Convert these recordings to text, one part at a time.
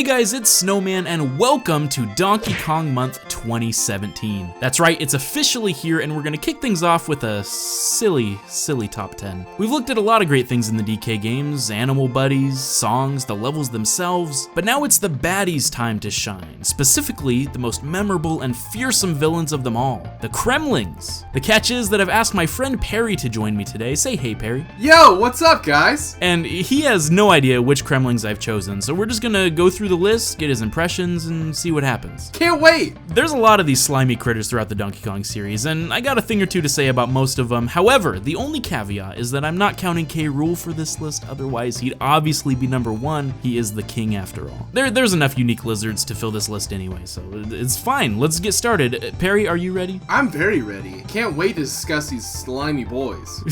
guys, it's Snowman and welcome to Donkey Kong Month 2017. That's right, it's officially here and we're gonna kick things off with a silly top 10. We've looked at a lot of great things in the DK games, animal buddies, songs, the levels themselves, but now it's the baddies' time to shine. Specifically, the most memorable and fearsome villains of them all, the Kremlings. The catch is that I've asked my friend Perry to join me today. Say hey, Perry. Yo, what's up, guys? And he has no idea which Kremlings I've chosen, so we're just gonna go through the list, get his impressions, and see what happens. Can't wait! There's a lot of these slimy critters throughout the Donkey Kong series, and I got a thing or two to say about most of them. However, the only caveat is that I'm not counting K Rool for this list, otherwise he'd obviously be number one. He is the king after all. There's enough unique lizards to fill this list anyway, so it's fine. Let's get started. Perry, are you ready? I'm very ready. Can't wait to discuss these slimy boys.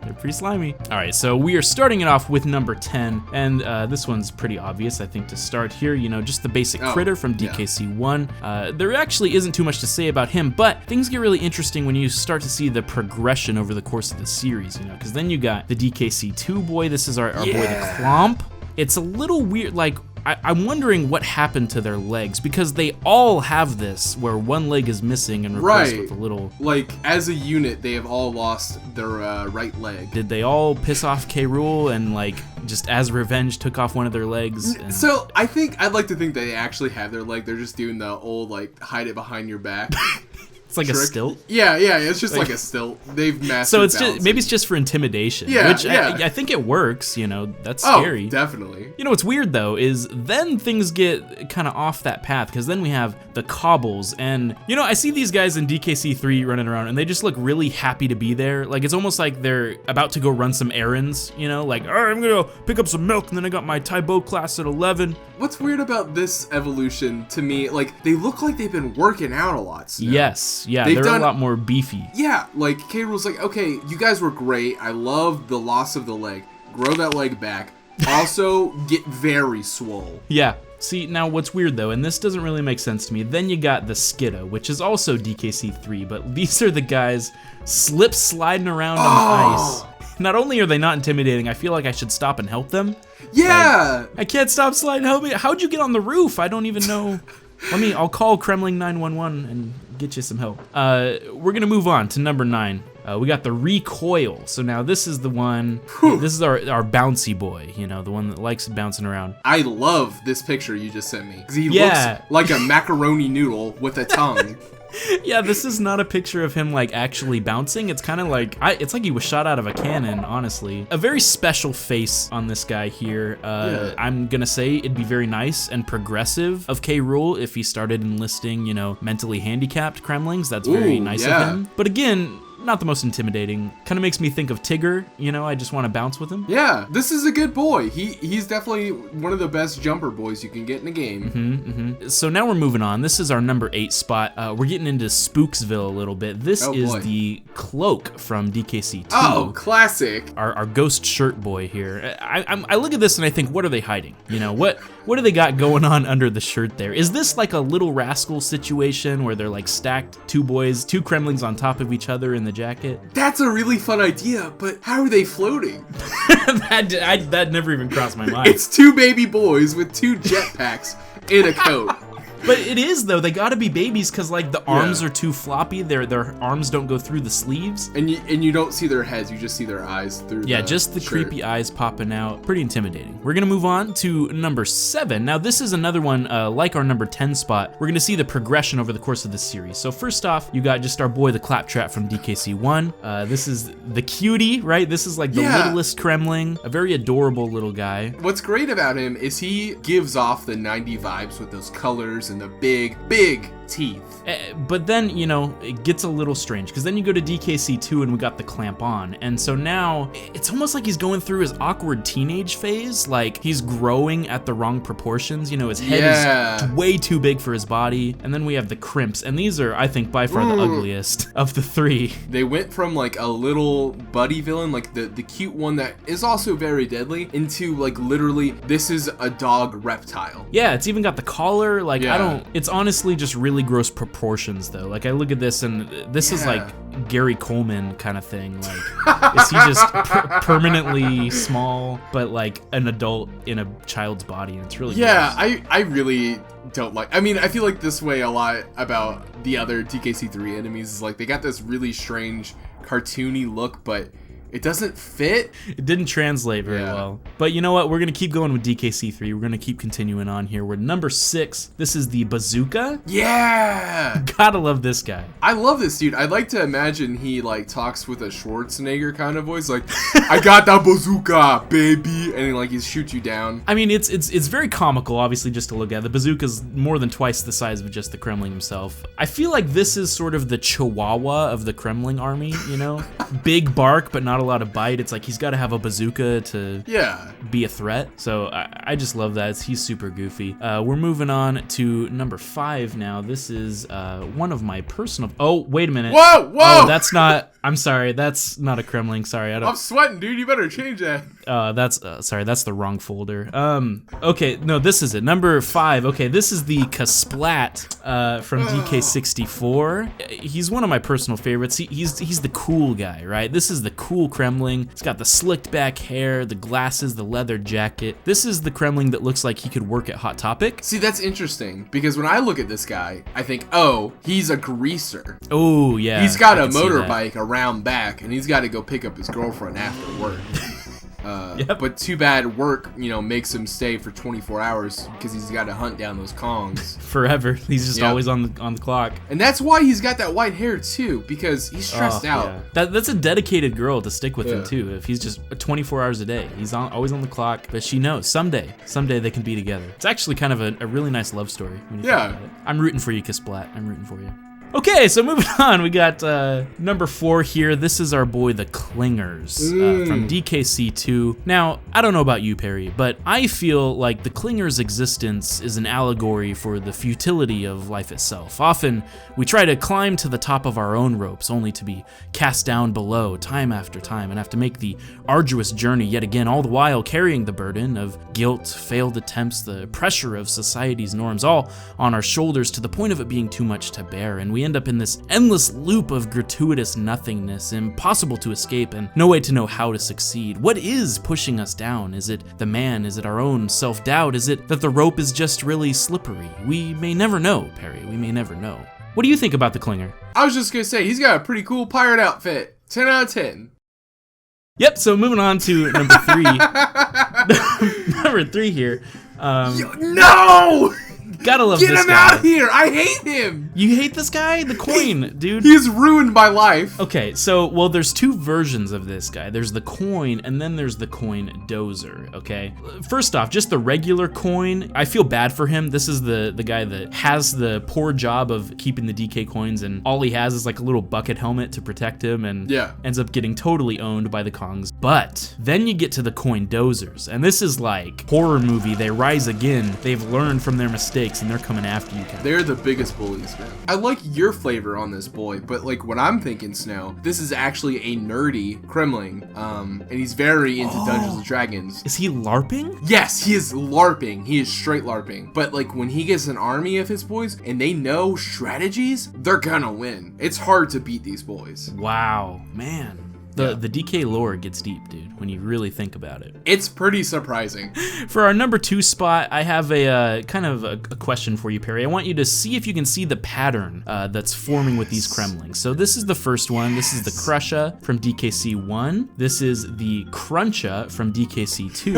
They're pretty slimy. All right, so we are starting it off with number 10, and this one's pretty obvious, I think, to start here. You know, just the basic critter from DKC 1. There actually isn't too much to say about him, but things get really interesting when you start to see the progression over the course of the series, you know, because then you got the DKC 2 boy. This is our boy, the Clomp. It's a little weird, like, I'm wondering what happened to their legs, because they all have this, where one leg is missing and replaced with a little... Like, as a unit, they have all lost their right leg. Did they all piss off K Rool and, like, just as revenge took off one of their legs? And... So, I'd like to think that they actually have their leg. They're just doing the old, like, hide it behind your back. It's like trick. A stilt? Yeah, it's just like a stilt. They've mastered So it's balancing. just, maybe it's just for intimidation. Yeah, which I think it works, you know, that's scary. Oh, definitely. You know what's weird though, is then things get kind of off that path, because then we have the Cobbles, and you know, I see these guys in DKC 3 running around and they just look really happy to be there. Like, it's almost like they're about to go run some errands, you know, like, all right, I'm gonna go pick up some milk and then I got my Taibo class at 11. What's weird about this evolution to me, like, they look like they've been working out a lot. Snow. Yes, yeah, they're a lot more beefy. Yeah, like, K Rool's like, okay, you guys were great. I love the loss of the leg. Grow that leg back. Also, get very swole. Yeah. See, now what's weird though, and this doesn't really make sense to me, then you got the Skidda, which is also DKC 3, but these are the guys sliding around on the ice. Not only are they not intimidating, I feel like I should stop and help them. Yeah! Like, I can't stop sliding, help me. How'd you get on the roof? I don't even know. I'll call Kremling 911 and get you some help. We're gonna move on to number 9. We got the Recoil. So now this is the one, this is our bouncy boy, you know, the one that likes bouncing around. I love this picture you just sent me, because he looks like a macaroni noodle with a tongue. Yeah, this is not a picture of him like actually bouncing. It's kind of like, it's like he was shot out of a cannon, honestly. A very special face on this guy here. I'm gonna say it'd be very nice and progressive of K Rool if he started enlisting, you know, mentally handicapped Kremlings. That's very nice of him. But again, not the most intimidating. Kind of makes me think of Tigger, you know, I just want to bounce with him. Yeah, this is a good boy. He's definitely one of the best jumper boys you can get in a game. So now we're moving on. This is our number 8 spot. We're getting into Spooksville a little bit. This is the Cloak from DKC 2. Oh, classic. Our ghost shirt boy here. I look at this and I think, what are they hiding? You know, what do they got going on under the shirt there? Is this like a Little Rascal situation where they're like stacked two Kremlings on top of each other in the jacket? That's a really fun idea, but how are they floating? that never even crossed my mind. It's two baby boys with two jetpacks in a coat. But it is though, they gotta be babies because like the arms are too floppy, their arms don't go through the sleeves. And you don't see their heads, you just see their eyes through just the shirt. Creepy eyes popping out. Pretty intimidating. We're gonna move on to number 7. Now this is another one, like our number 10 spot. We're gonna see the progression over the course of this series. So first off, you got just our boy, the Claptrap from DKC 1. This is the cutie, right? This is like the littlest Kremling, a very adorable little guy. What's great about him is he gives off the 90 vibes with those colors and the big teeth. But then, you know, it gets a little strange because then you go to DKC 2 and we got the clamp on. And so now it's almost like he's going through his awkward teenage phase. Like he's growing at the wrong proportions. You know, his head is way too big for his body. And then we have the crimps. And these are, I think, by far the ugliest of the 3. They went from like a little buddy villain, like the cute one that is also very deadly, into like literally this is a dog reptile. Yeah, it's even got the collar. Like, it's honestly just really really gross proportions, though. Like, I look at this, and this is like Gary Coleman kind of thing. Like, is he just permanently small, but like an adult in a child's body? And it's really gross. I really don't like. I mean, I feel like this way a lot about the other DKC3 enemies. Is like they got this really strange cartoony look, but it doesn't fit. It didn't translate very well. But you know what? We're going to keep going with DKC3. We're going to keep continuing on here. We're number 6. This is the Bazooka. Yeah! Gotta love this guy. I love this dude. I'd like to imagine he like talks with a Schwarzenegger kind of voice. Like, I got that bazooka, baby. And then like he shoots you down. I mean, it's very comical, obviously, just to look at. The Bazooka's more than twice the size of just the Kremling himself. I feel like this is sort of the Chihuahua of the Kremling army, you know? Big bark, but not a lot of bite. It's like he's got to have a bazooka to be a threat. So I just love that. He's super goofy. We're moving on to number 5 now. This is one of my personal. Oh, wait a minute. Whoa! Oh, that's not. I'm sorry. That's not a Kremling. Sorry, I'm sweating, dude. You better change that. That's sorry. That's the wrong folder. Okay, no, this is it. Number 5. Okay, this is the Splat from DK64. He's one of my personal favorites. He's the cool guy, right? This is the cool Kremling. He's got the slicked back hair, the glasses, the leather jacket. This is the Kremling that looks like he could work at Hot Topic. See, that's interesting because when I look at this guy, I think, oh, he's a greaser. Oh, yeah. He's got a motorbike around back, and he's got to go pick up his girlfriend after work. But too bad work, you know, makes him stay for 24 hours because he's got to hunt down those Kongs. Forever. He's just always on the clock. And that's why he's got that white hair too, because he's stressed out. Yeah. That's a dedicated girl to stick with him too. If he's just 24 hours a day, he's always on the clock. But she knows someday they can be together. It's actually kind of a really nice love story. When you think about it. I'm rooting for you, Splat. I'm rooting for you. Okay, so moving on, we got number 4 here. This is our boy, the Clingers, from DKC2. Now, I don't know about you, Perry, but I feel like the Clingers' existence is an allegory for the futility of life itself. Often, we try to climb to the top of our own ropes, only to be cast down below time after time, and have to make the arduous journey yet again, all the while carrying the burden of guilt, failed attempts, the pressure of society's norms, all on our shoulders to the point of it being too much to bear, and we end up in this endless loop of gratuitous nothingness, impossible to escape, and no way to know how to succeed. What is pushing us down? Is it the man? Is it our own self-doubt? Is it that the rope is just really slippery? We may never know, Perry. We may never know. What do you think about the Clinger? I was just gonna say, he's got a pretty cool pirate outfit. 10 out of 10. Yep, so moving on to number 3. Number 3 here. No! Gotta love this guy. Get him out of here! I hate him! You hate this guy? The coin, dude. He's ruined my life. Okay, so, well, there's 2 versions of this guy. There's the coin, and then there's the Coin Dozer, okay? First off, just the regular coin, I feel bad for him. This is the guy that has the poor job of keeping the DK coins, and all he has is like a little bucket helmet to protect him, and ends up getting totally owned by the Kongs. But then you get to the Coin Dozers, and this is like horror movie. They rise again. They've learned from their mistakes, and they're coming after you. They're the biggest bullies, man. I like your flavor on this boy, but like what I'm thinking, Snow, this is actually a nerdy Kremling, and he's very into Dungeons and Dragons. Is he LARPing? Yes, he is LARPing. He is straight LARPing. But like when he gets an army of his boys and they know strategies, they're gonna win. It's hard to beat these boys. Wow, man. The DK lore gets deep, dude, when you really think about it. It's pretty surprising. For our number 2 spot, I have a kind of a question for you, Perry. I want you to see if you can see the pattern that's forming with these Kremlings. So this is the first one. This is the Crusha from DKC1. This is the Cruncha from DKC2.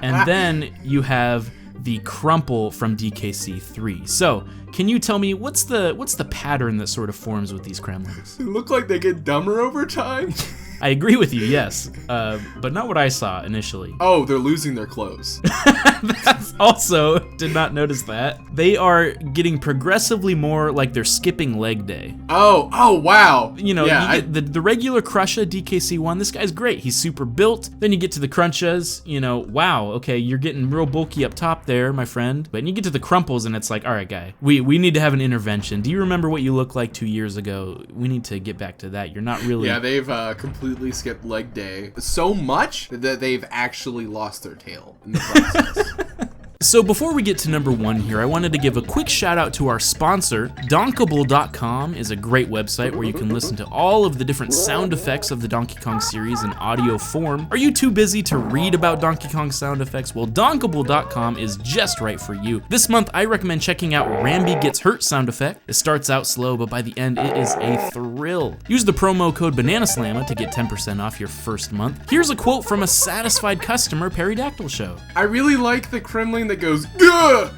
And then you have the Crumple from DKC3. So, can you tell me what's the pattern that sort of forms with these Kremlings? They look like they get dumber over time. I agree with you, yes, but not what I saw initially. Oh, they're losing their clothes. That's also, did not notice that. They are getting progressively more like they're skipping leg day. Oh, wow. You know, you get the regular Crusha DKC1, this guy's great. He's super built. Then you get to the Crunchas, you know, wow, okay, you're getting real bulky up top there, my friend. But then you get to the Crumples and it's like, all right, guy, we need to have an intervention. Do you remember what you looked like 2 years ago? We need to get back to that. You're not really... Yeah, they've completely skipped leg day so much that they've actually lost their tail in the process. So before we get to number 1 here, I wanted to give a quick shout out to our sponsor. Donkable.com is a great website where you can listen to all of the different sound effects of the Donkey Kong series in audio form. Are you too busy to read about Donkey Kong sound effects? Well, Donkable.com is just right for you. This month, I recommend checking out Rambi Gets Hurt sound effect. It starts out slow, but by the end, it is a thrill. Use the promo code BananaSlamma to get 10% off your first month. Here's a quote from a satisfied customer, Perrydactyl Show. I really like the Kremling that goes, "Gah!"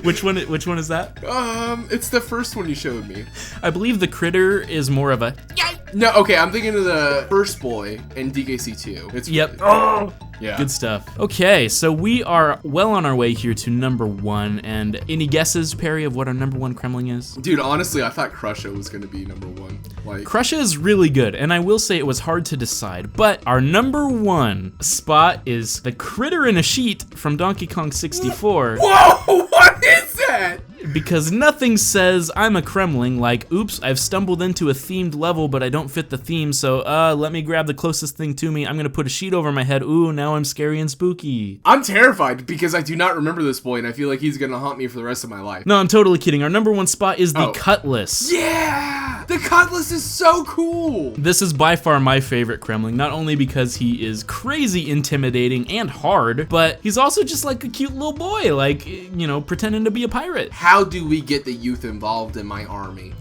Which one is that? It's the first one you showed me. I believe the critter is more of a No, okay, I'm thinking of the first boy in DKC 2. It's Yep. Oh! Yeah. Good stuff. Okay, so we are well on our way here to number 1, and any guesses, Perry, of what our number 1 Kremling is? Dude, honestly, I thought Crusher was gonna be number 1. Like, Crusher is really good, and I will say it was hard to decide, but our number 1 spot is the critter in a sheet from Donkey Kong 64. Whoa, what is that? Because nothing says I'm a Kremling like, oops, I've stumbled into a themed level, but I don't fit the theme, so let me grab the closest thing to me. I'm gonna put a sheet over my head. Ooh, now I'm scary and spooky. I'm terrified because I do not remember this boy, and I feel like he's gonna haunt me for the rest of my life. No, I'm totally kidding. Our number 1 spot is the Cutlass. Yeah! The Cutlass is so cool! This is by far my favorite Kremling, not only because he is crazy intimidating and hard, but he's also just like a cute little boy, like, you know, pretending to be a pirate. How do we get the youth involved in my army?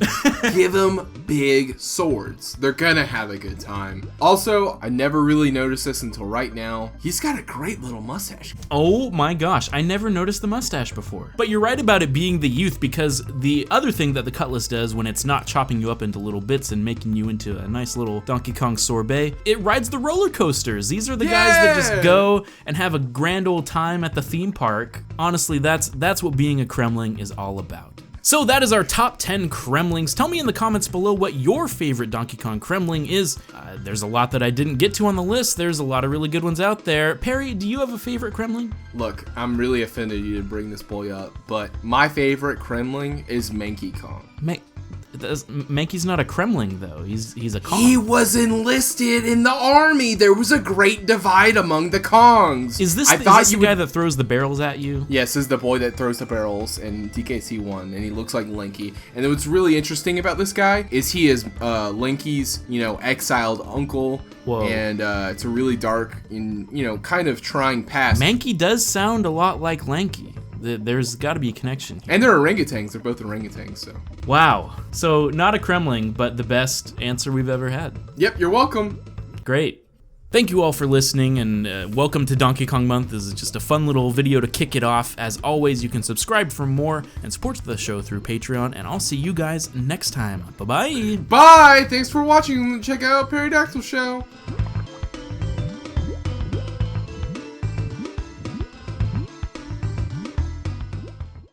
Give them big swords. They're gonna have a good time. Also, I never really noticed this until right now. He's got a great little mustache. Oh my gosh, I never noticed the mustache before. But you're right about it being the youth, because the other thing that the Cutlass does when it's not chopping you up into little bits and making you into a nice little Donkey Kong sorbet, it rides the roller coasters. These are the guys that just go and have a grand old time at the theme park. Honestly, that's what being a Kremling is all about. So that is our top 10 Kremlings. Tell me in the comments below what your favorite Donkey Kong Kremling is. There's a lot that I didn't get to on the list. There's a lot of really good ones out there. Perry, do you have a favorite Kremling? Look, I'm really offended you didn't bring this boy up, but my favorite Kremling is Mankey Kong. Mankey's not a Kremling though. He's a Kong. He was enlisted in the army. There was a great divide among the Kongs. Is this the guy that throws the barrels at you? Yes, this is the boy that throws the barrels in DKC 1, and he looks like Linky. And what's really interesting about this guy is he is Linky's, exiled uncle. Whoa. And it's a really dark and, kind of trying past. Mankey does sound a lot like Lanky. There's got to be a connection here. And they're orangutans. They're both orangutans, so. Wow. So not a Kremling, but the best answer we've ever had. Yep, you're welcome. Great. Thank you all for listening, and welcome to Donkey Kong Month. This is just a fun little video to kick it off. As always, you can subscribe for more and support the show through Patreon, and I'll see you guys next time. Bye-bye. Bye! Thanks for watching. Check out Perrydactyl Show.